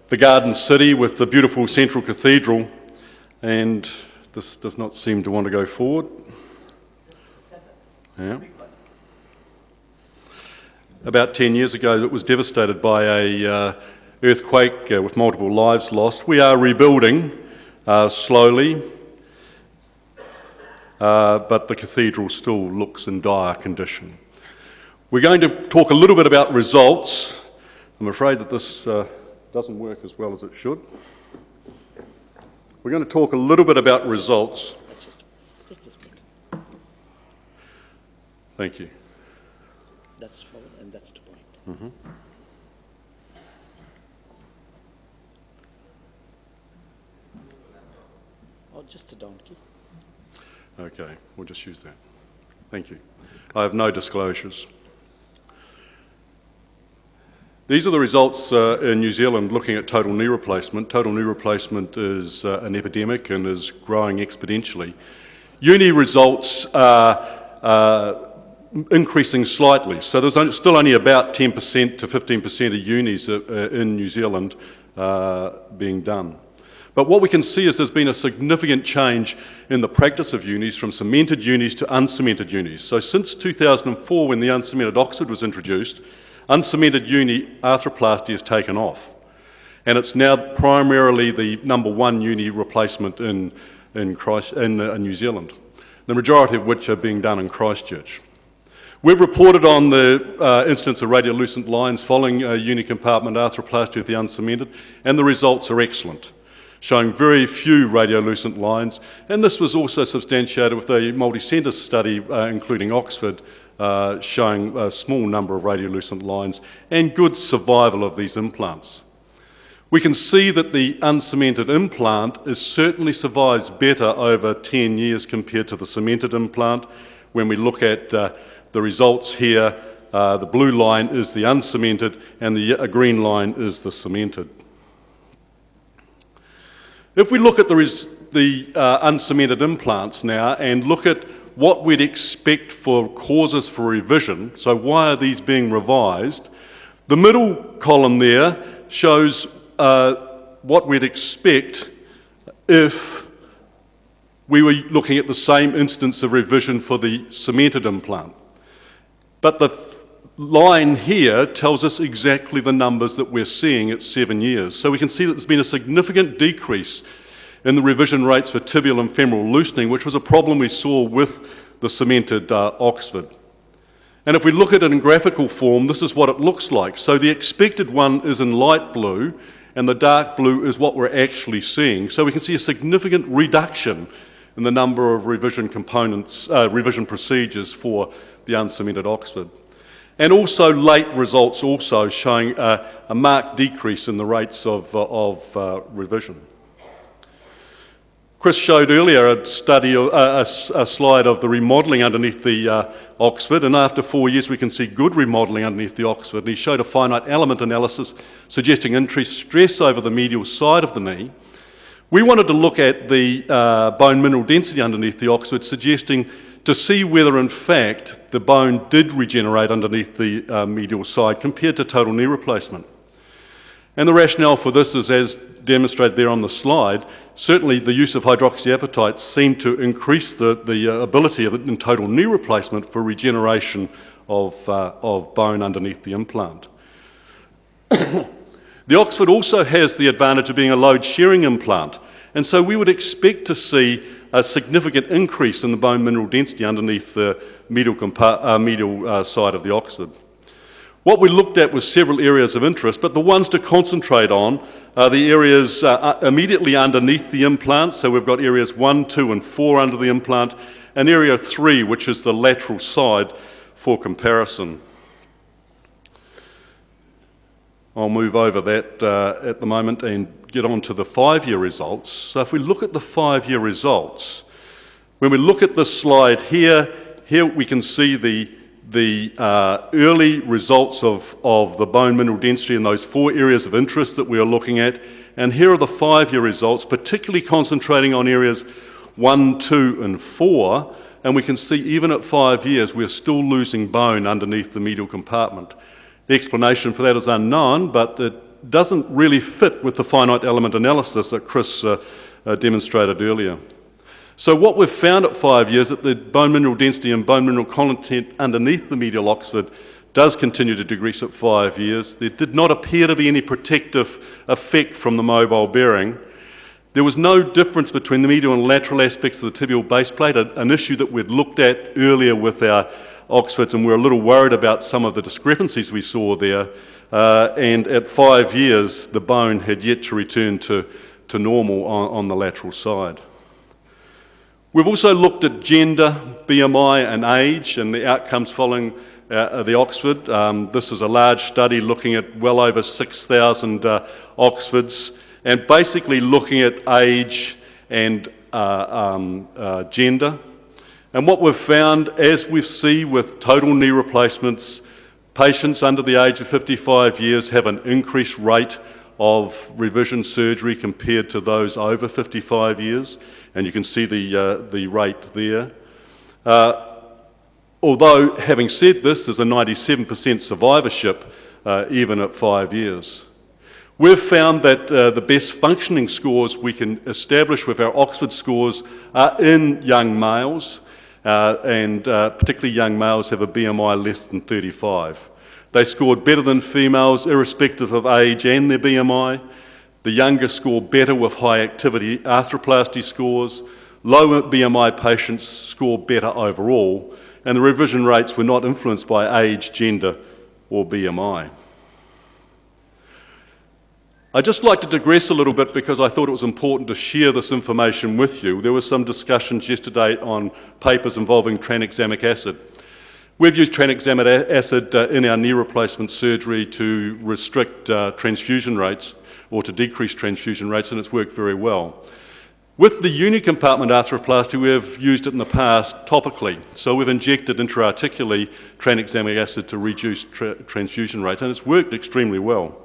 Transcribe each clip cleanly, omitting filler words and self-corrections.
the Garden City with the beautiful central cathedral, and this does not seem to want to go forward. Yeah. About 10 years ago, it was devastated by a earthquake with multiple lives lost. We are rebuilding slowly, but the cathedral still looks in dire condition. We're going to talk a little bit about results. I'm afraid that this doesn't work as well as it should. We're going to talk a little bit about results. Just a split. Thank you. That's forward and that's to point. Mm-hmm. Or just a down key. Okay, we'll just use that. Thank you. I have no disclosures. These are the results in New Zealand looking at total knee replacement. Total knee replacement is an epidemic and is growing exponentially. Uni results are increasing slightly. So there's still only about 10% to 15% of unis in New Zealand being done. But what we can see is there's been a significant change in the practice of unis from cemented unis to uncemented unis. So since 2004, when the uncemented Oxford was introduced, uncemented uni arthroplasty has taken off. And it's now primarily the #1 uni replacement in New Zealand, the majority of which are being done in Christchurch. We've reported on the incidence of radiolucent lines following uni compartment arthroplasty with the uncemented, and the results are excellent, showing very few radiolucent lines. And this was also substantiated with a multi-centre study, including Oxford, showing a small number of radiolucent lines and good survival of these implants. We can see that the uncemented implant certainly survives better over 10 years compared to the cemented implant. When we look at the results here, the blue line is the uncemented and the green line is the cemented. If we look at the uncemented implants now and look at what we'd expect for causes for revision, so why are these being revised, the middle column there shows what we'd expect if we were looking at the same instance of revision for the cemented implant. But the line here tells us exactly the numbers that we're seeing at 7 years. So we can see that there's been a significant decrease in the revision rates for tibial and femoral loosening, which was a problem we saw with the cemented Oxford. And if we look at it in graphical form, this is what it looks like. So the expected one is in light blue, and the dark blue is what we're actually seeing. So we can see a significant reduction in the number of revision components, revision procedures for the uncemented Oxford. And also late results also showing a marked decrease in the rates of revision. Chris showed earlier a slide of the remodelling underneath the Oxford, and after 4 years we can see good remodelling underneath the Oxford, and he showed a finite element analysis suggesting increased stress over the medial side of the knee. We wanted to look at the bone mineral density underneath the Oxford, suggesting to see whether in fact the bone did regenerate underneath the medial side compared to total knee replacement. And the rationale for this is, as demonstrated there on the slide, certainly the use of hydroxyapatite seemed to increase the ability in total knee replacement for regeneration of bone underneath the implant. The Oxford also has the advantage of being a load-sharing implant, and so we would expect to see a significant increase in the bone mineral density underneath the medial side of the Oxford. What we looked at was several areas of interest, but the ones to concentrate on are the areas immediately underneath the implant. So we've got areas 1, 2 and 4 under the implant, and area 3, which is the lateral side, for comparison. I'll move over that at the moment and get on to the 5-year results. So if we look at the 5-year results, when we look at this slide here we can see the early results of the bone mineral density in those 4 areas of interest that we are looking at. And here are the 5-year results, particularly concentrating on areas 1, 2 and 4. And we can see even at 5 years, we're still losing bone underneath the medial compartment. The explanation for that is unknown, but doesn't really fit with the finite element analysis that Chris demonstrated earlier. So what we've found at 5 years is that the bone mineral density and bone mineral content underneath the medial Oxford does continue to decrease at 5 years. There did not appear to be any protective effect from the mobile bearing. There was no difference between the medial and lateral aspects of the tibial base plate, an issue that we'd looked at earlier with our Oxfords, and we were a little worried about some of the discrepancies we saw there. And at 5 years, the bone had yet to return to normal on the lateral side. We've also looked at gender, BMI and age and the outcomes following the Oxford. This is a large study looking at well over 6,000 Oxfords and basically looking at age and gender. And what we've found, as we see with total knee replacements, patients under the age of 55 years have an increased rate of revision surgery compared to those over 55 years, and you can see the rate there. Although, having said this, there's a 97% survivorship even at 5 years. We've found that the best functioning scores we can establish with our Oxford scores are in young males, and particularly young males have a BMI less than 35. They scored better than females irrespective of age and their BMI. The younger score better with high activity arthroplasty scores. Lower BMI patients score better overall, and the revision rates were not influenced by age, gender or BMI. I'd just like to digress a little bit because I thought it was important to share this information with you. There were some discussions yesterday on papers involving tranexamic acid. We've used tranexamic acid in our knee replacement surgery to restrict transfusion rates or to decrease transfusion rates, and it's worked very well. With the unicompartment arthroplasty, we have used it in the past topically. So we've injected intra-articularly tranexamic acid to reduce transfusion rates, and it's worked extremely well.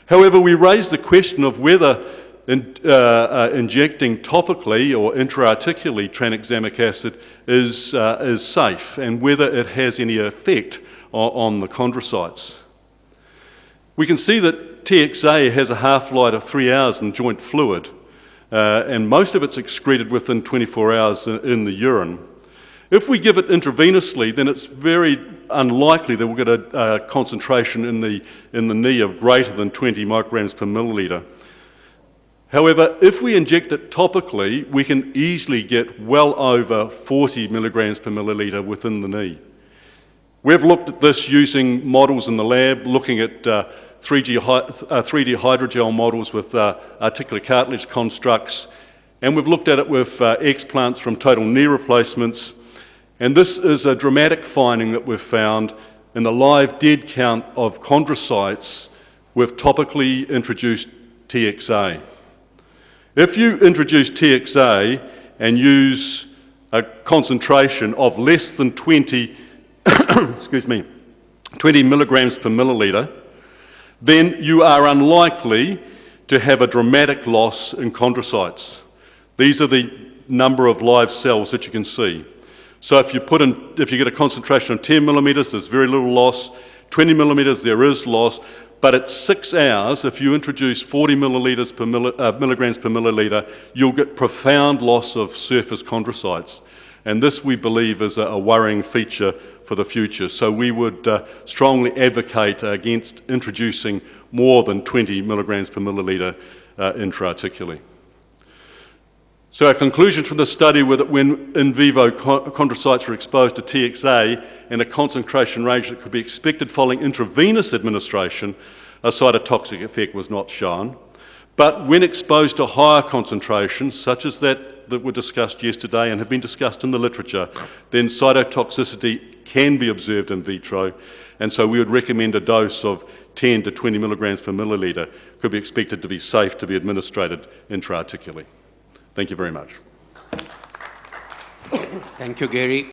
However, we raised the question of whether injecting topically or intra-articularly tranexamic acid is safe and whether it has any effect on the chondrocytes. We can see that TXA has a half-life of 3 hours in joint fluid, and most of it's excreted within 24 hours in the urine. If we give it intravenously, then it's very unlikely that we'll get a concentration in the knee of greater than 20 micrograms per milliliter. However, if we inject it topically, we can easily get well over 40 milligrams per milliliter within the knee. We've looked at this using models in the lab, looking at 3D hydrogel models with articular cartilage constructs, and we've looked at it with explants from total knee replacements. And this is a dramatic finding that we've found in the live dead count of chondrocytes with topically introduced TXA. If you introduce TXA and use a concentration of less than 20 milligrams per milliliter, then you are unlikely to have a dramatic loss in chondrocytes. These are the number of live cells that you can see. So if you get a concentration of 10 millimeters, there's very little loss. 20 millimeters, there is loss. But at 6 hours, if you introduce 40 milligrams per milliliter, you'll get profound loss of surface chondrocytes. And this, we believe, is a worrying feature for the future. So we would strongly advocate against introducing more than 20 milligrams per milliliter intra-articularly. So our conclusion from the study was that when in vivo chondrocytes are exposed to TXA in a concentration range that could be expected following intravenous administration, a cytotoxic effect was not shown. But when exposed to higher concentrations, such as that were discussed yesterday and have been discussed in the literature, then cytotoxicity can be observed in vitro, and so we would recommend a dose of 10 to 20 milligrams per milliliter could be expected to be safe to be administered intra-articularly. Thank you very much. Thank you, Gary.